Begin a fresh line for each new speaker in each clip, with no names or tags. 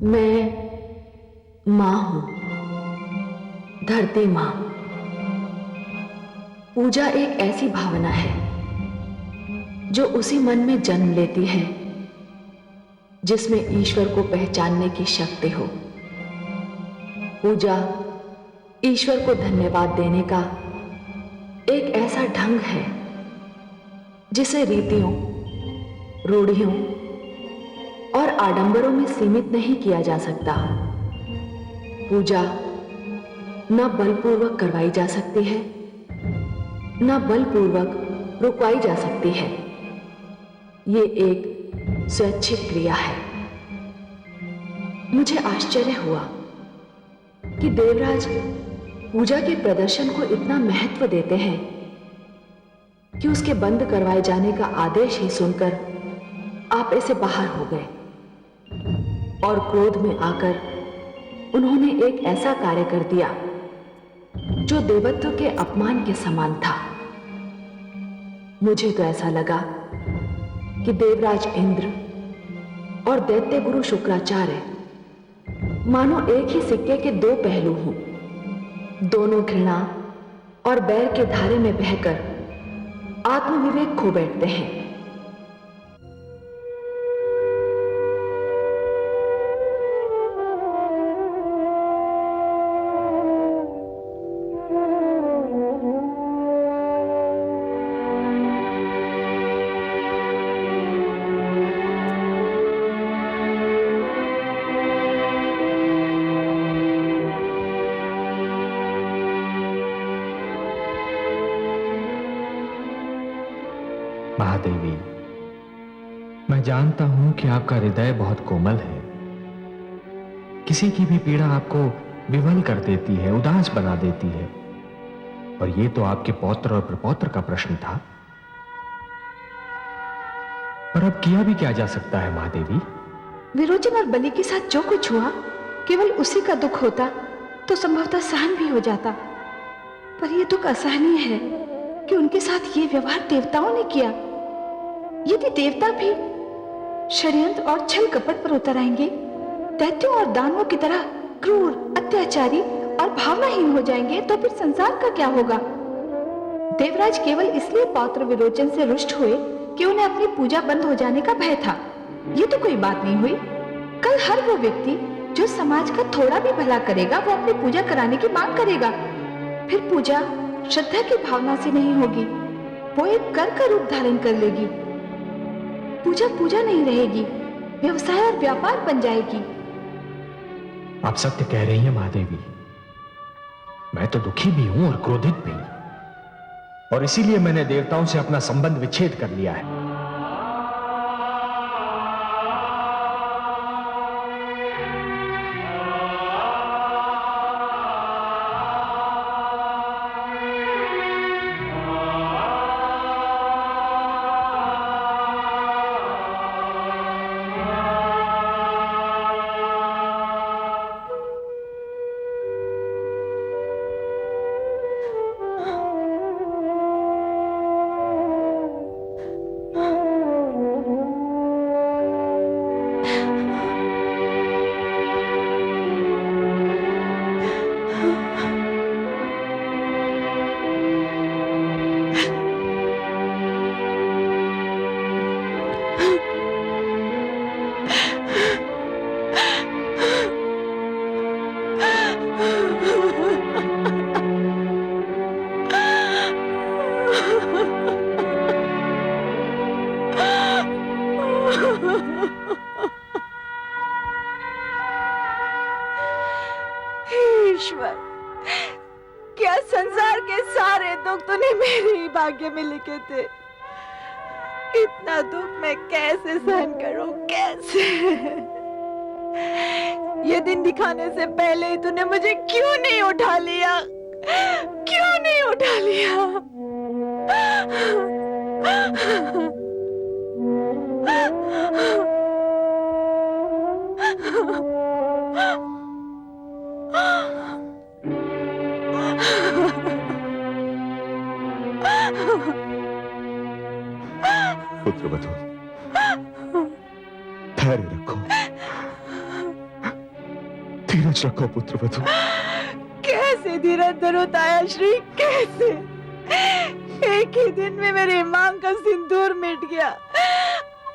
मैं मां हूं, धरती मां। पूजा एक ऐसी भावना है जो उसी मन में जन्म लेती है जिसमें ईश्वर को पहचानने की शक्ति हो। पूजा ईश्वर को धन्यवाद देने का एक ऐसा ढंग है जिसे रीतियों, रूढ़ियों और आडंबरों में सीमित नहीं किया जा सकता। पूजा न बलपूर्वक करवाई जा सकती है, न बलपूर्वक रुकवाई जा सकती है। ये एक स्वैच्छिक क्रिया है। मुझे आश्चर्य हुआ कि देवराज पूजा के प्रदर्शन को इतना महत्व देते हैं कि उसके बंद करवाए जाने का आदेश ही सुनकर आप ऐसे बाहर हो गए और क्रोध में आकर उन्होंने एक ऐसा कार्य कर दिया जो देवत्व के अपमान के समान था। मुझे तो ऐसा लगा कि देवराज इंद्र और दैत्य गुरु शुक्राचार्य मानो एक ही सिक्के के दो पहलू हों। दोनों घृणा और बैर के धारे में बहकर आत्मविवेक खो बैठते हैं।
महादेवी, मैं जानता हूं कि आपका हृदय बहुत कोमल है। किसी की भी पीड़ा आपको विवल कर देती है, उदास बना देती है। और ये तो आपके पौत्र और प्रपौत्र का प्रश्न था। पर अब किया भी क्या जा सकता है महादेवी?
विरोचन और बलि के साथ जो कुछ हुआ केवल उसी का दुख होता तो संभवतः सहन भी हो जाता। पर यह दुख असहनीय है कि उनके साथ ये व्यवहार देवताओं ने किया। यदि देवता भी षड्यंत्र और छल कपट पर उतर आएंगे, दैत्यों और दानवों की तरह क्रूर, अत्याचारी और भावनाहीन हो जाएंगे, तो फिर संसार का क्या होगा? देवराज केवल इसलिए पौत्र विरोचन से रुष्ट हुए कि उन्हें अपनी पूजा बंद हो जाने का भय था। ये तो कोई बात नहीं हुई। कल हर वो व्यक्ति जो समाज का थोड़ा भी भला करेगा, वो अपनी पूजा कराने की मांग करेगा। फिर पूजा श्रद्धा की भावना से नहीं होगी, वो एक कर का रूप धारण कर लेगी। पूजा पूजा नहीं रहेगी, व्यवसाय और व्यापार बन जाएगी।
आप सत्य कह रही हैं महादेवी। मैं तो दुखी भी हूं और क्रोधित भी, और इसीलिए मैंने देवताओं से अपना संबंध विच्छेद कर लिया है।
ईश्वर, क्या संसार के सारे दुख तूने मेरे ही भाग्य में लिखे थे? इतना दुख मैं कैसे सहन करूं, कैसे? ये दिन दिखाने से पहले ही तूने मुझे क्यों नहीं उठा लिया? क्यों नहीं उठा लिया?
पुत्रवधू, धैर्य रखो। धीरज रखो पुत्रवधू।
कैसे धीरज धरो ताया श्री, कैसे? एक ही दिन में मेरी मांग का सिंदूर मिट गया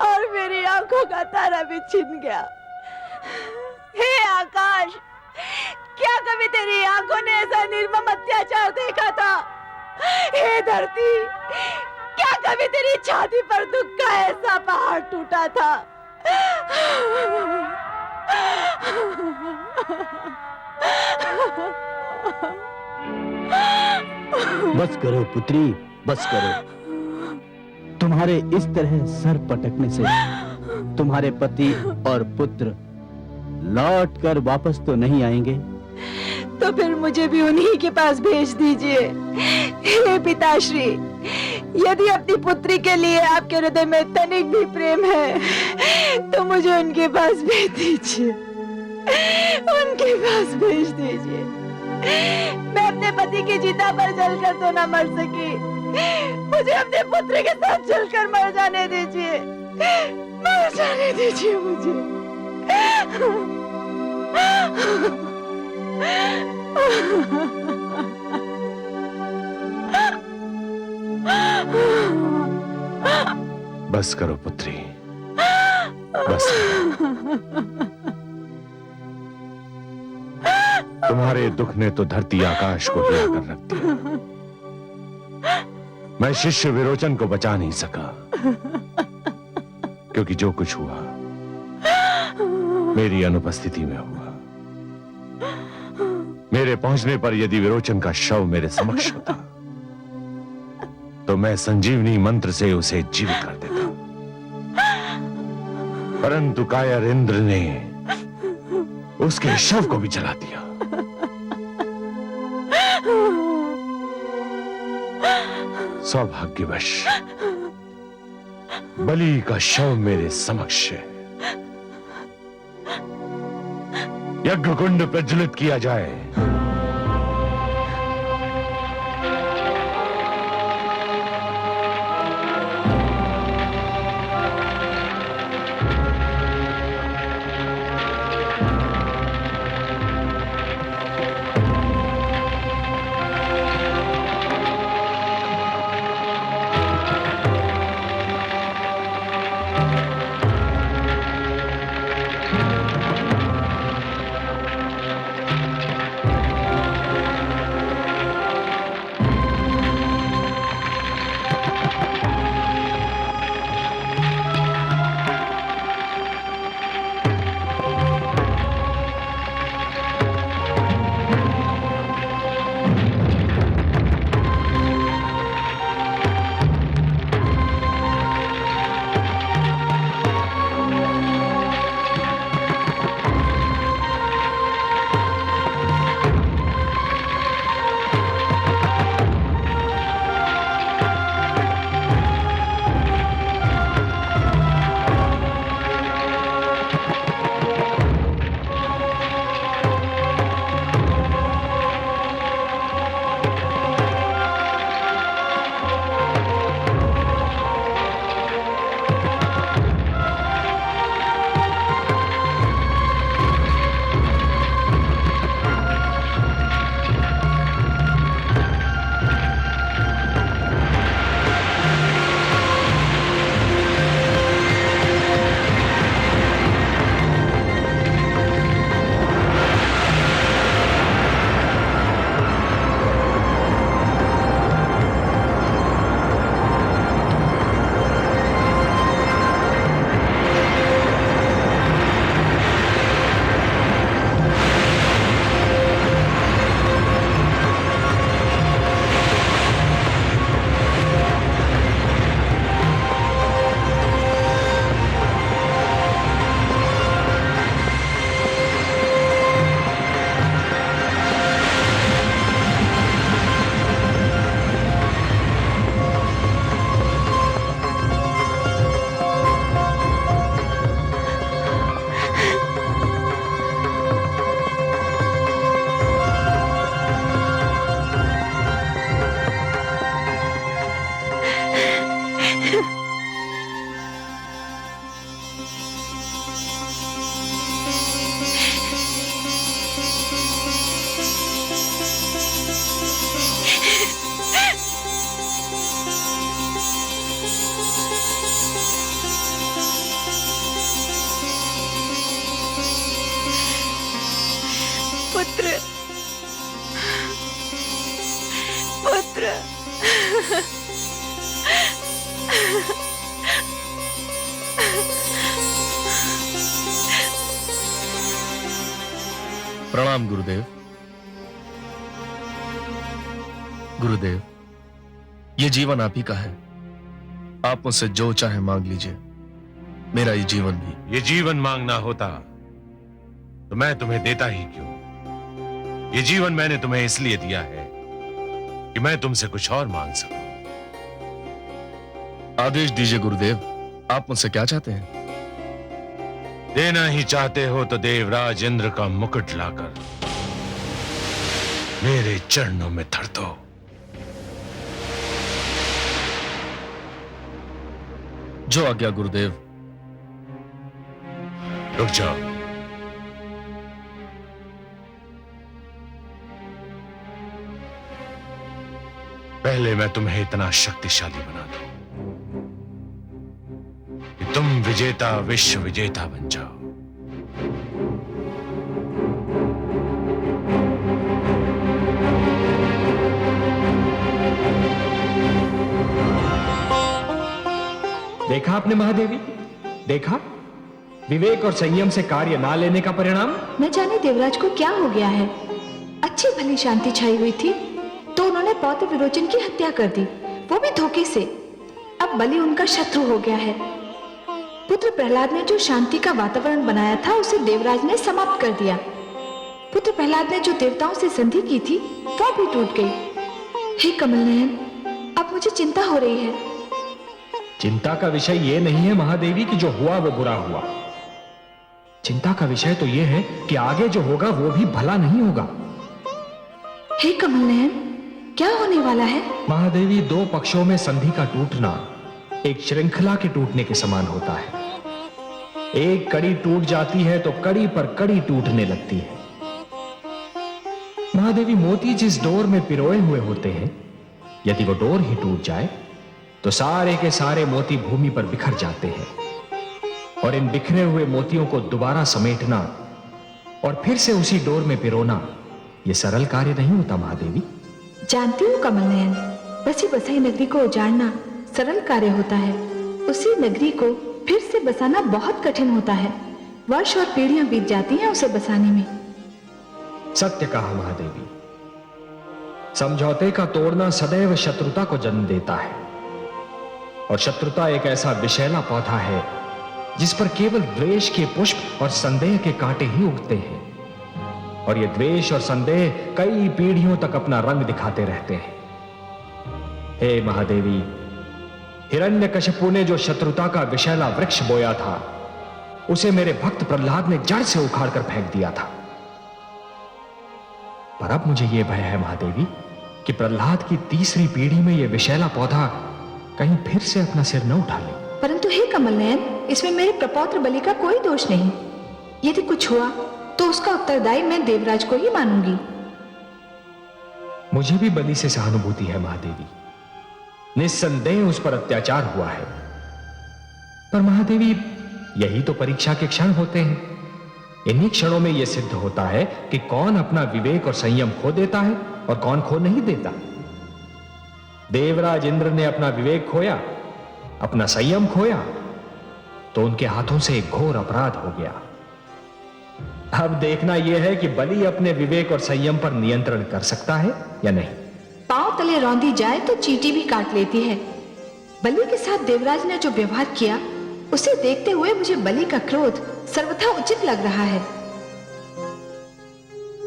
और मेरी आंखों का तारा भी छिन गया। हे आकाश, क्या कभी तेरी आंखों ने ऐसा निर्मम अत्याचार देखा था? हे धरती, क्या कभी तेरी छाती पर दुख का ऐसा पहाड़ टूटा था?
बस करो पुत्री, बस करो। तुम्हारे इस तरह सर पटकने से तुम्हारे पति और पुत्र लौट कर वापस तो नहीं आएंगे।
तो फिर मुझे भी उन्हीं के पास भेज दीजिए। हे पिताश्री, यदि अपनी पुत्री के लिए आपके हृदय में तनिक भी प्रेम है तो मुझे उनके पास भेज दीजिए, उनके पास भेज दीजिए। मैं अपने पति की चिता पर जलकर तो न मर सकी, मुझे अपने पुत्र के साथ जलकर मर जाने दीजिए, मर जाने दीजिए मुझे।
बस करो पुत्री, बस करो। तुम्हारे दुख ने तो धरती आकाश को हिला कर रख दिया। मैं शिष्य विरोचन को बचा नहीं सका, क्योंकि जो कुछ हुआ मेरी अनुपस्थिति में हुआ। मेरे पहुंचने पर यदि विरोचन का शव मेरे समक्ष होता तो मैं संजीवनी मंत्र से उसे जीवित कर देता, परंतु कायर इंद्र ने उसके शव को भी जला दिया। सौभाग्यवश बलि का शव मेरे समक्ष है। यज्ञ कुंड प्रज्वलित किया जाए।
पुत्र, पुत्र।
प्रणाम गुरुदेव। गुरुदेव, ये जीवन आप ही का है। आप मुझसे जो चाहे मांग लीजिए, मेरा ये जीवन भी।
ये जीवन मांगना होता तो मैं तुम्हें देता ही क्यों? ये जीवन मैंने तुम्हें इसलिए दिया है कि मैं तुमसे कुछ और मांग सकूं।
आदेश दीजिए गुरुदेव, आप मुझसे क्या चाहते हैं?
देना ही चाहते हो तो देवराज इंद्र का मुकुट लाकर मेरे चरणों में धर दो।
जो आज्ञा गुरुदेव।
रुक जाओ। पहले मैं तुम्हें इतना शक्तिशाली बना दूं कि तुम विजेता विश्व विजेता बन जाओ।
देखा आपने महादेवी, देखा विवेक और संयम से कार्य ना लेने का परिणाम।
न जाने देवराज को क्या हो गया है। अच्छी भली शांति छाई हुई थी तो उन्होंने पौत्र विरोचन की हत्या कर दी, वो भी धोखे से। अब बलि उनका शत्रु हो गया है। पुत्र प्रहलाद ने जो शांति का वातावरण बनाया था उसे देवराज ने समाप्त कर दिया। पुत्र प्रहलाद ने जो देवताओं से संधि की थी वो भी टूट गई। हे कमल नयन, अब मुझे चिंता हो रही है।
चिंता का विषय यह नहीं है महादेवी कि जो हुआ वो बुरा हुआ। चिंता का विषय तो यह है कि आगे जो होगा वो भी भला नहीं होगा।
हे कमल नयन, क्या होने वाला है?
महादेवी, दो पक्षों में संधि का टूटना एक श्रृंखला के टूटने के समान होता है। एक कड़ी टूट जाती है तो कड़ी पर कड़ी टूटने लगती है। महादेवी, मोती जिस डोर में पिरोए हुए होते हैं, यदि वो डोर ही टूट जाए तो सारे के सारे मोती भूमि पर बिखर जाते हैं। और इन बिखरे हुए मोतियों को दोबारा समेटना और फिर से उसी डोर में पिरोना यह सरल कार्य नहीं होता महादेवी।
जानती हूँ कमल नयन, बसी बसाई नगरी को उजाड़ना सरल कार्य होता है, उसी नगरी को फिर से बसाना बहुत कठिन होता है। वर्ष और पीढ़ियां बीत जाती हैं उसे बसाने में।
सत्य कहा महादेवी। समझौते का तोड़ना सदैव शत्रुता को जन्म देता है, और शत्रुता एक ऐसा विषैला पौधा है जिस पर केवल द्वेष के पुष्प और संदेह के कांटे ही उगते हैं। और ये द्वेष और संदेह कई पीढ़ियों तक अपना रंग दिखाते रहते हैं। हे महादेवी, हिरण्यकशिपु ने जो शत्रुता का विषैला वृक्ष बोया था उसे मेरे भक्त प्रहलाद ने जड़ से उखाड़ कर फेंक दिया था। पर अब मुझे यह भय है महादेवी कि प्रहलाद की तीसरी पीढ़ी में यह विषैला पौधा कहीं फिर से अपना सिर न उठा ले।
परंतु हे कमल नयन, इसमें मेरे प्रपौत्र बलि का कोई दोष नहीं। यदि कुछ हुआ तो उसका उत्तरदायी मैं देवराज को ही मानूंगी।
मुझे भी बलि से सहानुभूति है महादेवी। निस्संदेह उस पर अत्याचार हुआ है। पर महादेवी, यही तो परीक्षा के क्षण होते हैं। इन्हीं क्षणों में यह सिद्ध होता है कि कौन अपना विवेक और संयम खो देता है और कौन खो नहीं देता। देवराज इंद्र ने अपना विवेक खोया, अपना संयम खोया, तो उनके हाथों से एक घोर अपराध हो गया। अब देखना यह है कि बलि अपने विवेक और संयम पर नियंत्रण कर सकता है या नहीं।
पांव तले रौंदी जाए तो चींटी भी काट लेती है। बलि के साथ देवराज ने जो व्यवहार किया उसे देखते हुए मुझे बलि का क्रोध सर्वथा उचित लग रहा है।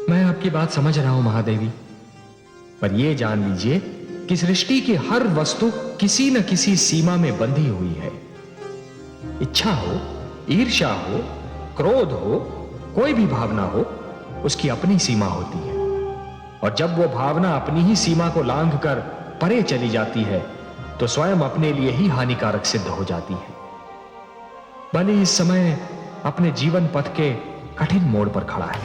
मैं आपकी बात समझ रहा हूं महादेवी, पर यह जान लीजिए कि सृष्टि की हर वस्तु किसी न किसी सीमा में बंधी हुई है। इच्छा हो, ईर्ष्या हो, क्रोध हो, कोई भी भावना हो, उसकी अपनी सीमा होती है। और जब वो भावना अपनी ही सीमा को लांघकर परे चली जाती है तो स्वयं अपने लिए ही हानिकारक सिद्ध हो जाती है। बलि इस समय अपने जीवन पथ के कठिन मोड़ पर खड़ा है।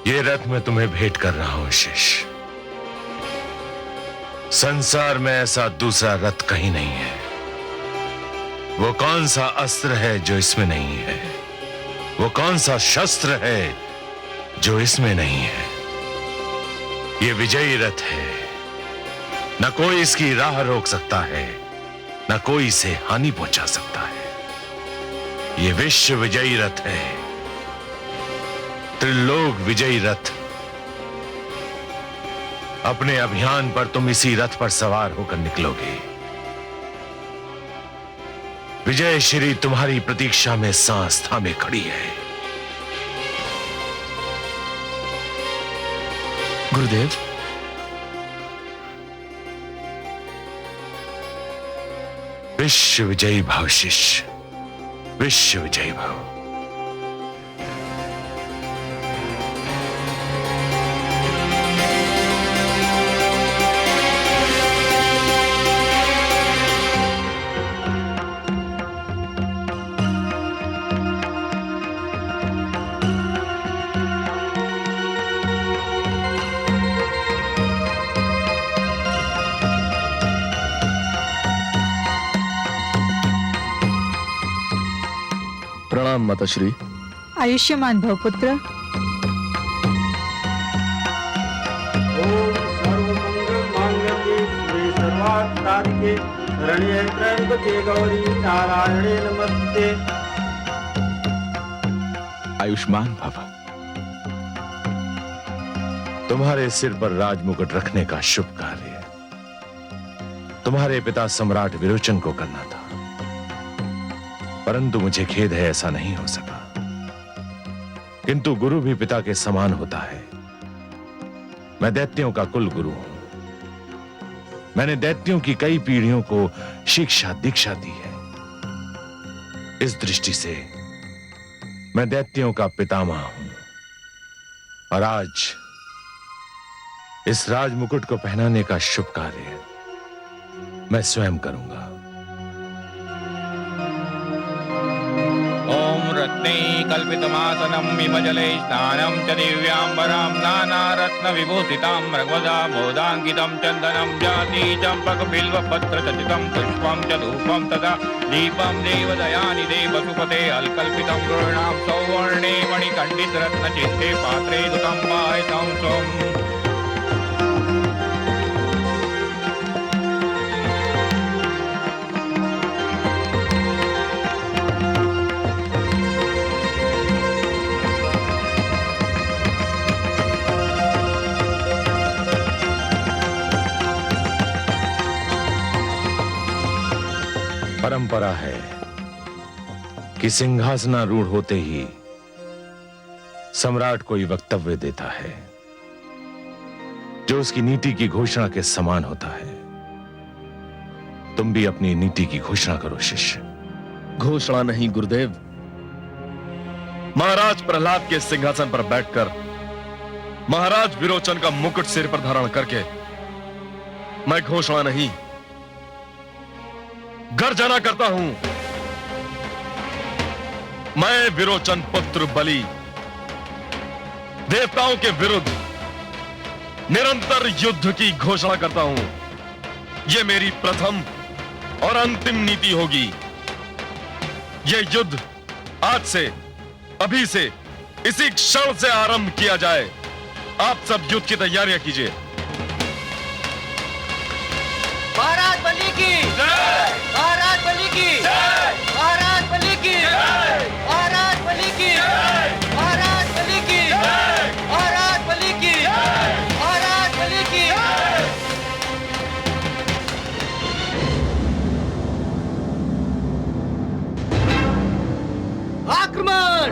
ये रथ मैं तुम्हें भेंट कर रहा हूं शिष्य। संसार में ऐसा दूसरा रथ कहीं नहीं है। वो कौन सा अस्त्र है जो इसमें नहीं है? वो कौन सा शस्त्र है जो इसमें नहीं है? ये विजयी रथ है। न कोई इसकी राह रोक सकता है, न कोई इसे हानि पहुंचा सकता है। ये विश्व विजयी रथ है, त्रिलोक विजयी रथ। अपने अभियान पर तुम इसी रथ पर सवार होकर निकलोगे। विजय श्री तुम्हारी प्रतीक्षा में सांस थामे खड़ी है।
गुरुदेव,
विश्व विजयी भव शिष्य, विश्व विजयी भव।
प्रणाम माताश्री।
आयुष्यमान भव पुत्र।
ओम सर्वमंगल मांगल्ये शिवे सर्वार्थ साधिके शरण्ये त्र्यंबके गौरी नारायणे नमस्ते।
आयुष्मान भव।
तुम्हारे सिर पर राजमुकुट रखने का शुभ कार्य तुम्हारे पिता सम्राट विरोचन को करना था, परंतु मुझे खेद है ऐसा नहीं हो सका। किंतु गुरु भी पिता के समान होता है। मैं दैत्यों का कुल गुरु हूं। मैंने दैत्यों की कई पीढ़ियों को शिक्षा दीक्षा दी है। इस दृष्टि से मैं दैत्यों का पितामह हूं। और आज इस राजमुकुट को पहनाने का शुभ कार्य मैं स्वयं करूंगा।
ओम रत्ने कल्पितमासनं विमजले स्नानं च दिव्याम्बरां नानारत्न विभूषितां मृगवदा मोदाङ्कितं चन्दनं जाति चम्पकबिल्वपत्रचटितं पुष्पं च धूपं तदा दीपं देवदयानि देवसुपते अल्कल्पितं गृह्णां सौवर्णे मणिकण्डितरत्नचित्ते पात्रे दुतं पायसं स्वम्।
परंपरा है कि सिंहासनारूढ़ होते ही सम्राट कोई वक्तव्य देता है जो उसकी नीति की घोषणा के समान होता है। तुम भी अपनी नीति की घोषणा करो शिष्य।
घोषणा नहीं गुरुदेव, महाराज प्रहलाद के सिंहासन पर बैठकर महाराज विरोचन का मुकुट सिर पर धारण करके मैं घोषणा नहीं गर्जना करता हूं। मैं विरोचन पुत्र बलि देवताओं के विरुद्ध निरंतर युद्ध की घोषणा करता हूं। यह मेरी प्रथम और अंतिम नीति होगी। यह युद्ध आज से, अभी से, इसी क्षण से आरंभ किया जाए। आप सब युद्ध की तैयारियां कीजिए।
महाराज बलि की जय, महाराज बलि की जय, महाराज बलि की जय, महाराज बलि की जय, महाराज बलि की जय, महाराज बलि की जय, महाराज बलि की जय। आक्रमण!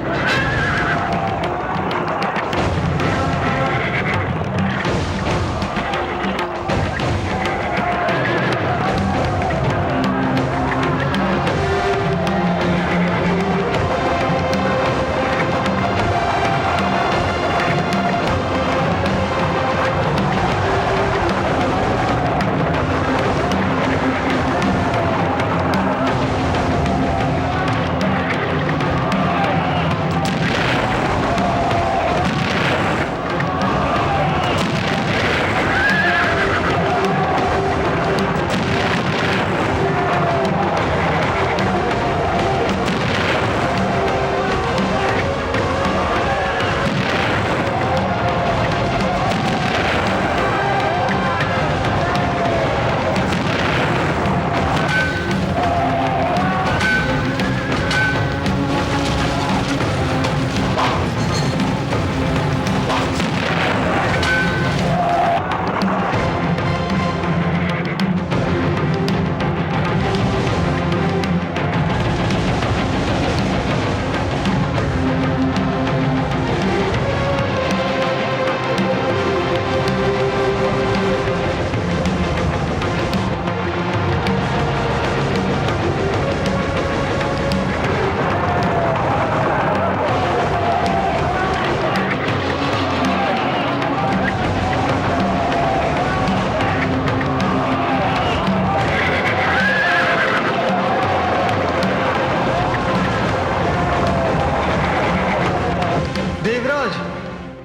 देवराज,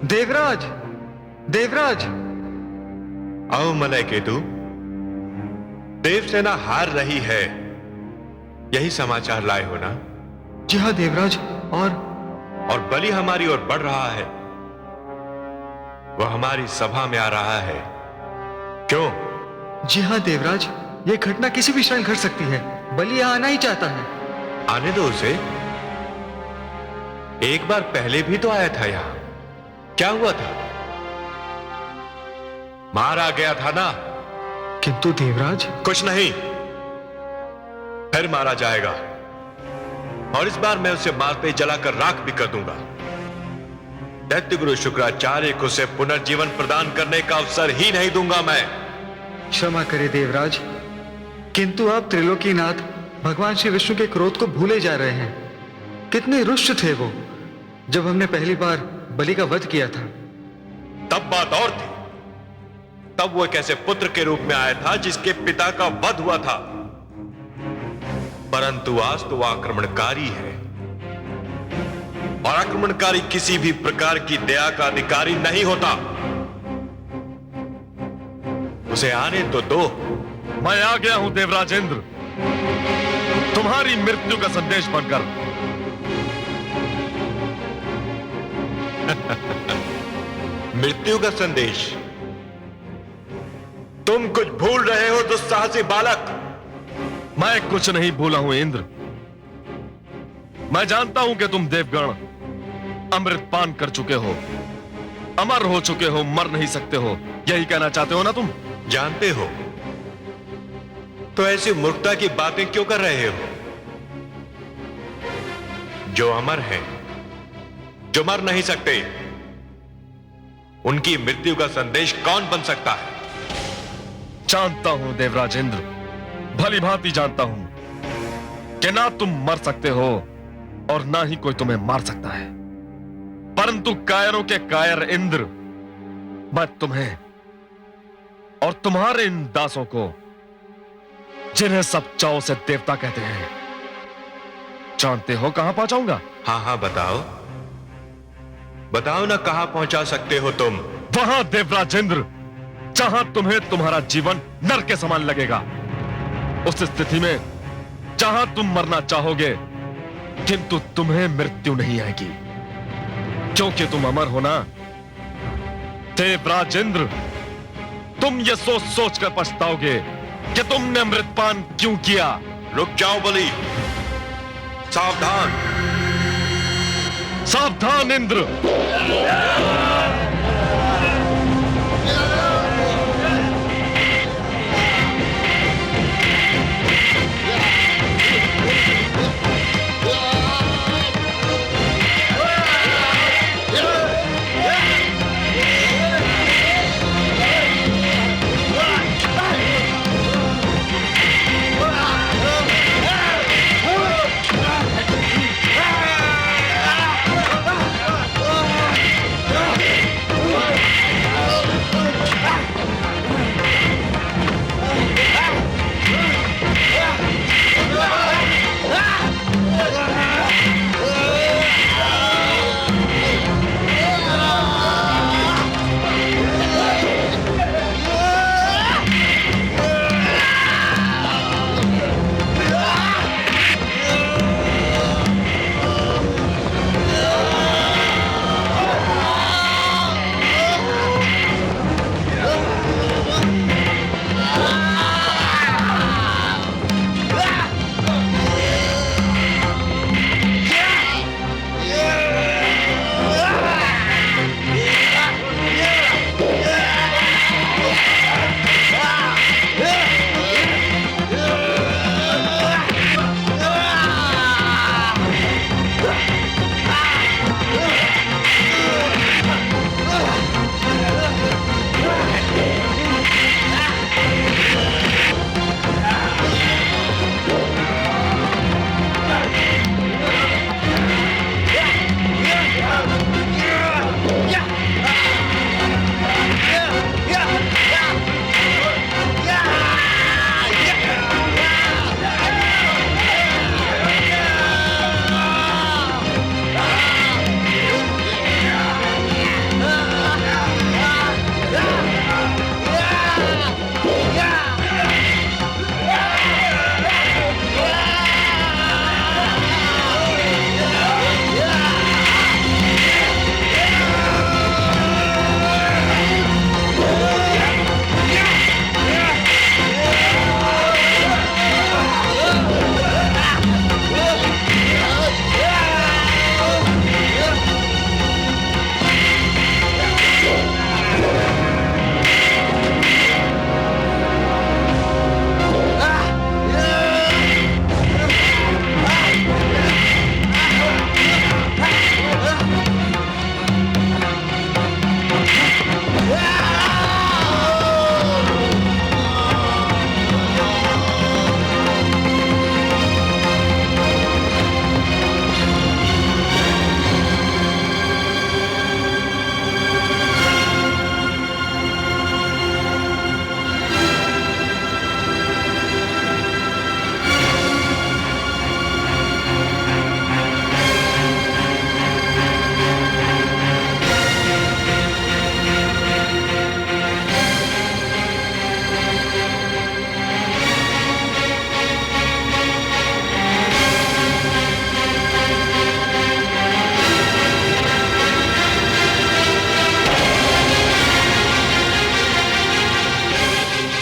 देवराज, देवराज।
आओ मलय केतु, देवसेना हार रही है, यही समाचार लाए हो ना?
जी हाँ देवराज।
और बलि हमारी ओर बढ़ रहा है, वह हमारी सभा में आ रहा है। क्यों?
जी हाँ देवराज, ये घटना किसी भी क्षण घट सकती है। बलि यहाँ आना ही चाहता है।
आने दो उसे। एक बार पहले भी तो आया था यहां, क्या हुआ था? मारा गया था ना?
किंतु देवराज।
कुछ नहीं, फिर मारा जाएगा, और इस बार मैं उसे मारते जलाकर राख भी कर दूंगा। दैत्य गुरु शुक्राचार्य को उसे पुनर्जीवन प्रदान करने का अवसर ही नहीं दूंगा मैं।
क्षमा करे देवराज, किंतु आप त्रिलोकीनाथ भगवान श्री विष्णु के क्रोध को भूले जा रहे हैं। कितने रुष्ट थे वो जब हमने पहली बार बलि का वध किया था।
तब बात और थी, तब वो एक ऐसे पुत्र के रूप में आया था जिसके पिता का वध हुआ था। परंतु आज तो वह आक्रमणकारी है, और आक्रमणकारी किसी भी प्रकार की दया का अधिकारी नहीं होता। उसे आने तो दो।
मैं आ गया हूं देवराजेंद्र, तुम्हारी मृत्यु का संदेश बनकर।
मृत्यु का संदेश? तुम कुछ भूल रहे हो दुस्साहसी बालक।
मैं कुछ नहीं भूला हूं इंद्र। मैं जानता हूं कि तुम देवगण अमृत पान कर चुके हो, अमर हो चुके हो, मर नहीं सकते हो, यही कहना चाहते हो ना तुम?
जानते हो तो ऐसी मूर्खता की बातें क्यों कर रहे हो? जो अमर हैं, जो मर नहीं सकते, उनकी मृत्यु का संदेश कौन बन सकता है?
जानता हूं देवराजेंद्र, भली भांति जानता हूं कि ना तुम मर सकते हो और ना ही कोई तुम्हें मार सकता है। परंतु कायरों के कायर इंद्र, मैं तुम्हें और तुम्हारे इन दासों को, जिन्हें सब चाव से देवता कहते हैं, जानते हो कहां पहुंचाऊंगा?
हाँ हाँ बताओ, बताओ ना, कहां पहुंचा सकते हो तुम?
वहां देवराजेंद्र जहां तुम्हें तुम्हारा जीवन नर के समान लगेगा। उस स्थिति में जहां तुम मरना चाहोगे, किंतु तुम्हें मृत्यु नहीं आएगी, क्योंकि तुम अमर हो ना। देवराजेंद्र, तुम ये सोच सोच कर पछताओगे कि तुमने अमृतपान क्यों किया।
रुक जाओ बलि, सावधान,
सावधान इंद्र।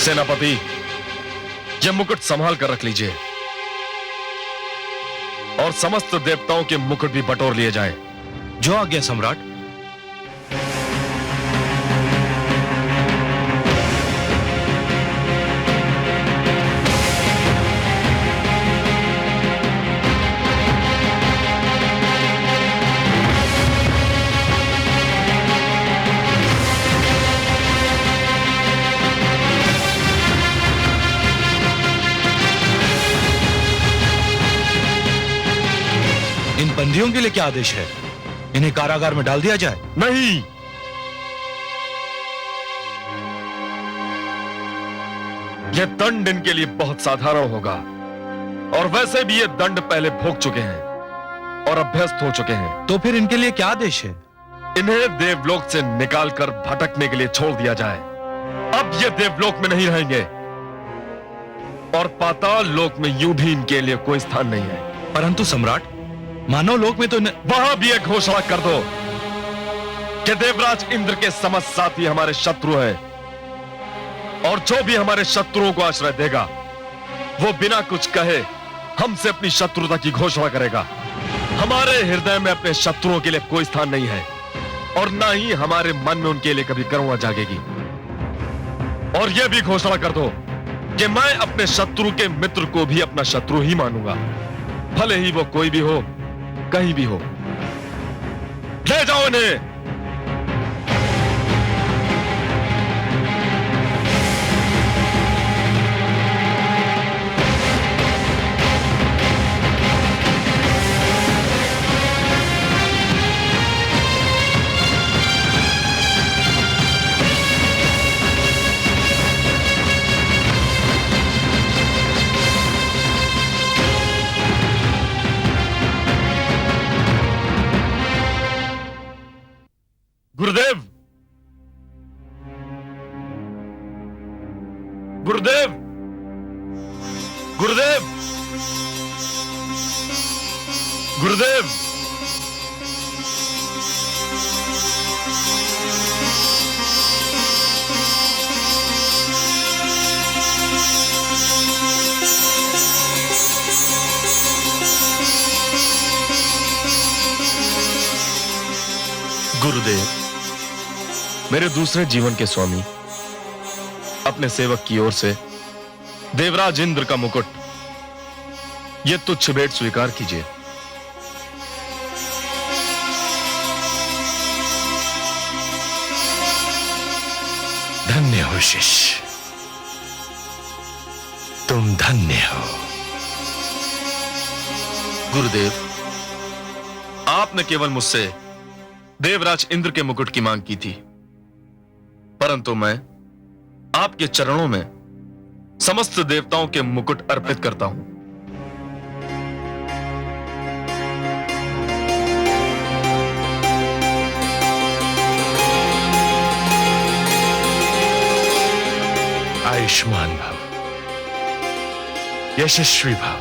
सेनापति, यह मुकुट संभाल कर रख लीजिए और समस्त देवताओं के मुकुट भी बटोर लिए जाएं।
जो आज्ञा सम्राट। इन बंदियों के लिए क्या आदेश है? इन्हें कारागार में डाल दिया जाए?
नहीं, यह दंड इनके लिए बहुत साधारण होगा और वैसे भी ये दंड पहले भोग चुके हैं और अभ्यस्त हो चुके हैं।
तो फिर इनके लिए क्या आदेश है?
इन्हें देवलोक से निकालकर भटकने के लिए छोड़ दिया जाए। अब ये देवलोक में नहीं रहेंगे और पाताल लोक में यूं भी इनके लिए कोई स्थान नहीं है।
परंतु सम्राट, मानव लोक में तो
वहां भी एक घोषणा कर दो कि देवराज इंद्र के समस्त साथी हमारे शत्रु हैं और जो भी हमारे शत्रुओं को आश्रय देगा वो बिना कुछ कहे हमसे अपनी शत्रुता की घोषणा करेगा। हमारे हृदय में अपने शत्रुओं के लिए कोई स्थान नहीं है और ना ही हमारे मन में उनके लिए कभी करुणा जागेगी। और यह भी घोषणा कर दो कि मैं अपने शत्रु के मित्र को भी अपना शत्रु ही मानूंगा, भले ही वो कोई भी हो, कहीं भी हो। ले जाओ इन्हें। गुरुदेव, गुरुदेव, गुरुदेव, गुरुदेव,
गुरुदेव,
मेरे दूसरे जीवन के स्वामी, अपने सेवक की ओर से देवराज इंद्र का मुकुट, यह तुच्छ भेंट स्वीकार कीजिए।
धन्य हो शिष्य, तुम धन्य हो।
गुरुदेव, आपने केवल मुझसे देवराज इंद्र के मुकुट की मांग की थी, परंतु मैं आपके चरणों में समस्त देवताओं के मुकुट अर्पित करता हूं।
आयुष्मान भव, यशस्वी भव।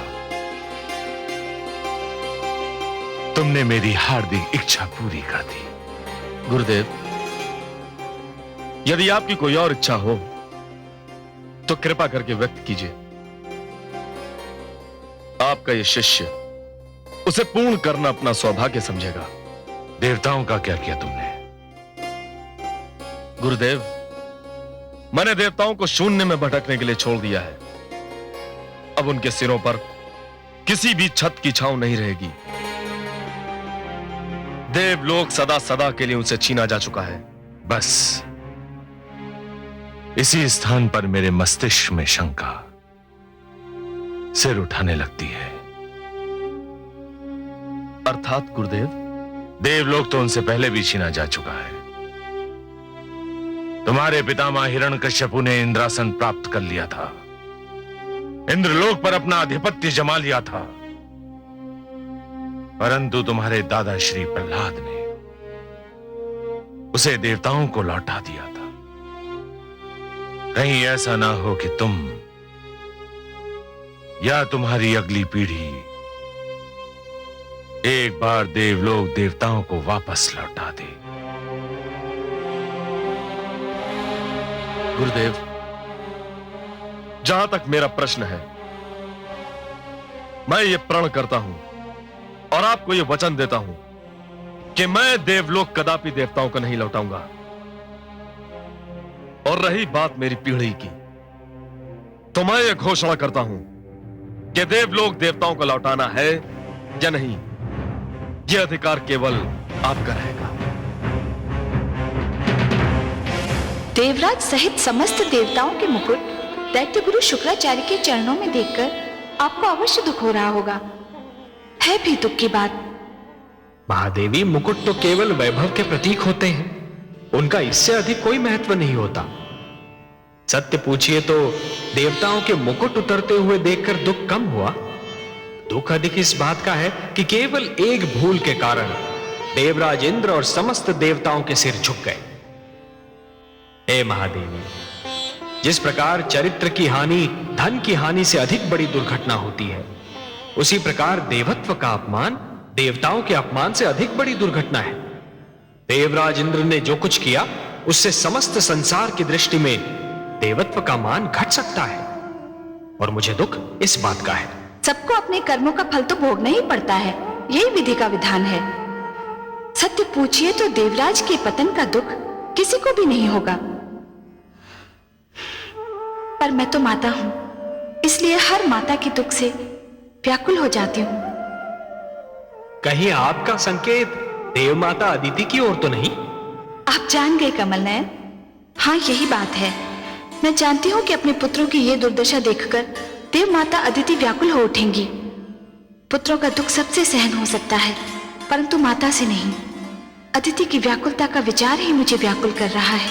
तुमने मेरी हार्दिक इच्छा पूरी कर दी।
गुरुदेव, यदि आपकी कोई और इच्छा हो तो कृपा करके व्यक्त कीजिए। आपका यह शिष्य उसे पूर्ण करना अपना सौभाग्य समझेगा।
देवताओं का क्या किया तुमने?
गुरुदेव, मैंने देवताओं को शून्य में भटकने के लिए छोड़ दिया है। अब उनके सिरों पर किसी भी छत की छांव नहीं रहेगी। देवलोक सदा सदा के लिए उनसे छीना जा चुका है।
बस इसी स्थान पर मेरे मस्तिष्क में शंका सिर उठाने लगती है।
अर्थात गुरुदेव?
देवलोक तो उनसे पहले भी छीना जा चुका है। तुम्हारे पितामह हिरण्यकश्यपु ने इंद्रासन प्राप्त कर लिया था, इंद्रलोक पर अपना आधिपत्य जमा लिया था, परंतु तुम्हारे दादा श्री प्रहलाद ने उसे देवताओं को लौटा दिया था। कहीं ऐसा ना हो कि तुम या तुम्हारी अगली पीढ़ी एक बार देवलोक देवताओं को वापस लौटा दे।
गुरुदेव, जहां तक मेरा प्रश्न है, मैं ये प्रण करता हूं और आपको ये वचन देता हूं कि मैं देवलोक कदापि देवताओं को नहीं लौटाऊंगा। और रही बात मेरी पीढ़ी की, तो मैं ये घोषणा करता हूं कि देवलोक देवताओं को लौटाना है या नहीं, यह अधिकार केवल आपका रहेगा।
देवराज सहित समस्त देवताओं के मुकुट दैत्य गुरु शुक्राचार्य के चरणों में देखकर आपको अवश्य दुख हो रहा होगा। है भी दुख की बात।
महादेवी, मुकुट तो केवल वैभव के प्रतीक होते हैं, उनका इससे अधिक कोई महत्व नहीं होता। सत्य पूछिए तो देवताओं के मुकुट उतरते हुए देखकर दुख कम हुआ। दुख अधिक इस बात का है कि केवल एक भूल के कारण देवराज इंद्र और समस्त देवताओं के सिर झुक गए। हे महादेवी, जिस प्रकार चरित्र की हानि धन की हानि से अधिक बड़ी दुर्घटना होती है, उसी प्रकार देवत्व का अपमान देवताओं के अपमान से अधिक बड़ी दुर्घटना है। देवराज इंद्र ने जो कुछ किया, उससे समस्त संसार की दृष्टि में देवत्व का मान घट सकता है, और मुझे दुख इस बात का है।
सबको अपने कर्मों का फल तो भोगना ही पड़ता है, यही विधि का विधान है। सत्य पूछिए तो देवराज के पतन का दुख किसी को भी नहीं होगा। पर मैं तो माता हूं, इसलिए हर माता के दुख से व्याकुल हो जाती हूं।
कहीं आपका संकेत देव माता अदिति की ओर तो नहीं?
आप जान गए कमल नयन। हाँ, यही बात है। मैं जानती हूं कि अपने पुत्रों की यह दुर्दशा देखकर देव माता अदिति व्याकुल हो उठेंगी। पुत्रों का दुख सबसे सहन हो सकता है, परंतु माता से नहीं। अदिति की व्याकुलता का विचार ही मुझे व्याकुल कर रहा है।